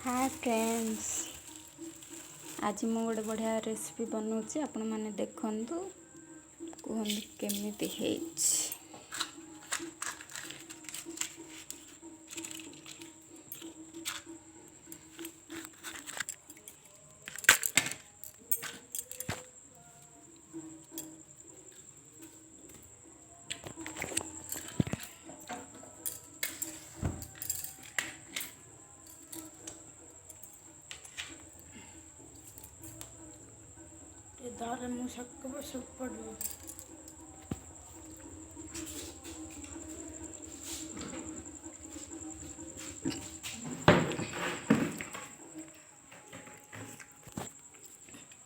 Hi friends, आज मु गोटे बढ़िया रेसिपी बनाऊँगी आपण मैंने देखु कहतु केमिति हेच। दाल मुशक्क सब पड़ो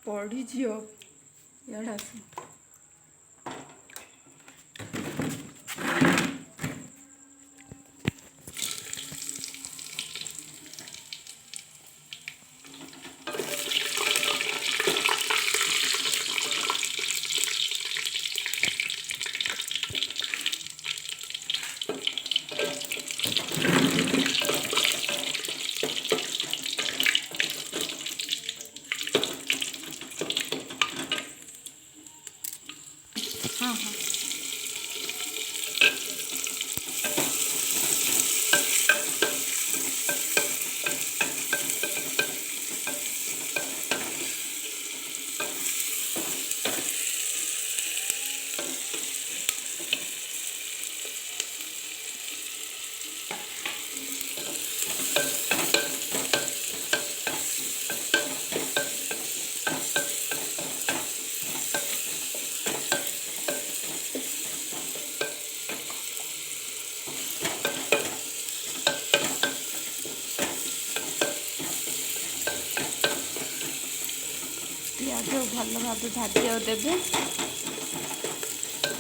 पड़ी झियो याडा से हाँ हाँ पियाज भल भाव भाजिया देवे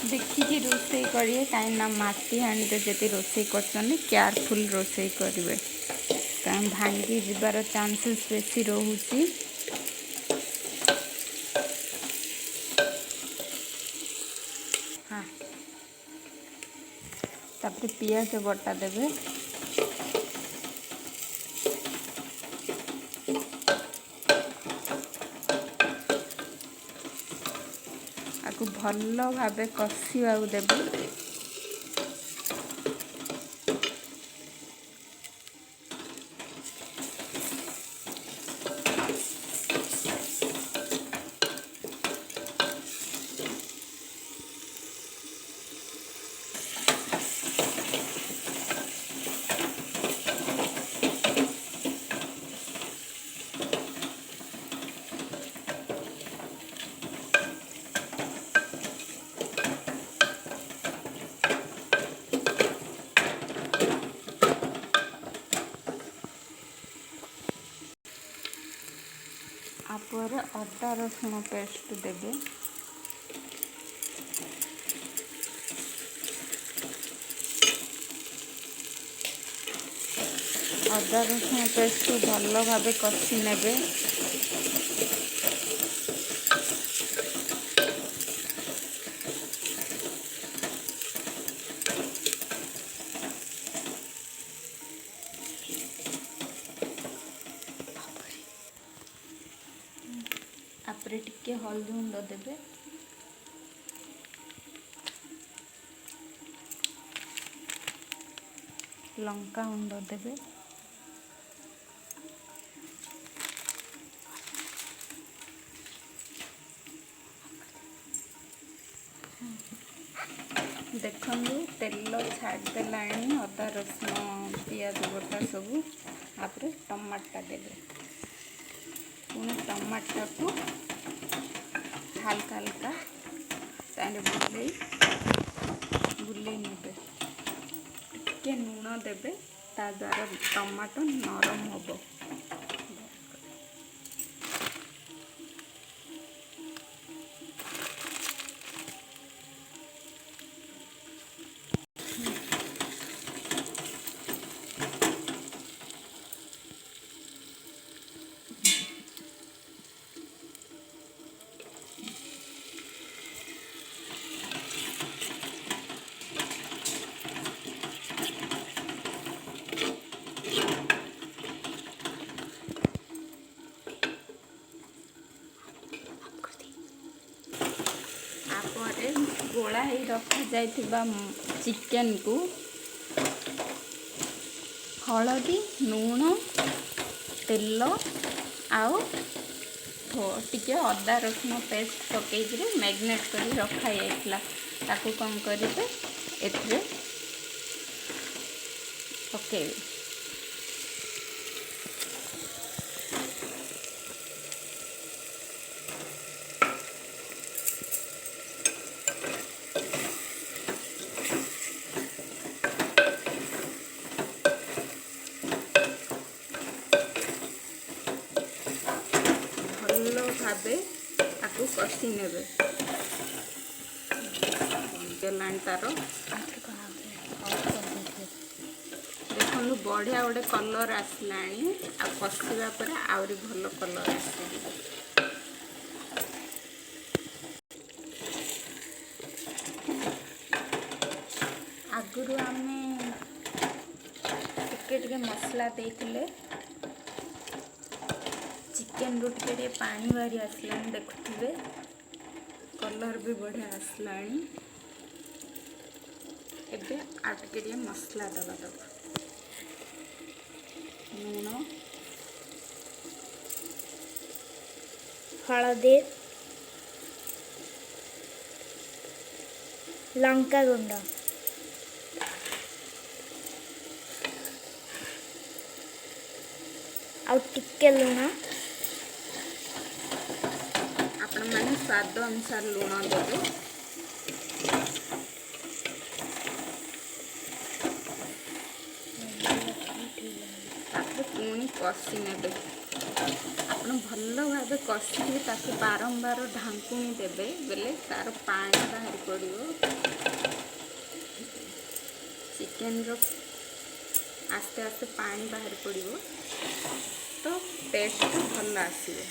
देखिए रोसे करिए कहीं मटी हांडे जब रोसे कर केयरफुल रोसे करेंगे कहीं भांगी जीवार चांसेस बेसी रोचे। हाँ तापर पियाज बटा देवे आपको भल भाव कषा देवे। आपर अदा रसुण पेस्ट देवे अदा रसुण पेस्ट भल भाव कषि नेबे। आपरे टिके हल्दी गुंड देवे लंका गुंड देवे देखु तेल छाड़देला अदा रसुण पियाज बटा सब आप टमाटा देवे पुणी टमाटा को हल्का हल्का बुले नेबे टिके लुण देवे ता द्वारा टमाटो नरम हम। ରଖାଯାଇଥିବା ଚିକେନ୍ କୁ ହଳଦୀ ଲୁଣ ତେଲ ଆଉ ଟିକେ ଅଦା ରସୁଣ ପେଷ୍ଟ ପକେଇକିରି ମ୍ୟାରିନେଟ୍ କରି ରଖାଯାଇଥିଲା। ତାକୁ କ'ଣ କରିବେ ଏଥିରେ ପକେଇବେ। ଭଲ ଭାବେ ତାକୁ କଷି ନେବେ। ଗଲାଣି ତାର ଦେଖନ୍ତୁ ବଢ଼ିଆ ଗୋଟେ କଲର୍ ଆସିଲାଣି। ଆଉ କଷିବା ପରେ ଆହୁରି ଭଲ କଲର୍ ଆସିଯିବ। ଆଗରୁ ଆମେ ଟିକେ ମସଲା ଦେଇଥିଲେ। ଚିକେନ୍ରୁ ଟିକେ ପାଣି ବାହାରି ଆସିଲାଣି ଦେଖୁଥିବେ। କଲର୍ ବି ବଢ଼ିଆ ଆସିଲାଣି। ଏବେ ଆଉ ଟିକେ ମସଲା ଦେବା ତାକୁ ଲୁଣ ହଳଦୀ ଲଙ୍କାଗୁଣ୍ଡ ଆଉ ଟିକେ ଲୁଣ ଆପଣମାନେ ସ୍ୱାଦ ଅନୁସାରେ ଲୁଣ ଦେବେ। ତାପରେ ପୁଣି କଷି ନେବେ। ଆପଣ ଭଲ ଭାବେ କଷିକି ତାକୁ ବାରମ୍ବାର ଢାଙ୍କୁଣି ଦେବେ ବେଲେ ତାର ପାଣି ବାହାରି ପଡ଼ିବ। ଚିକେନ୍ର ଆସ୍ତେ ଆସ୍ତେ ପାଣି ବାହାରି ପଡ଼ିବ ତ ଟେଷ୍ଟ ଭଲ ଆସିବ।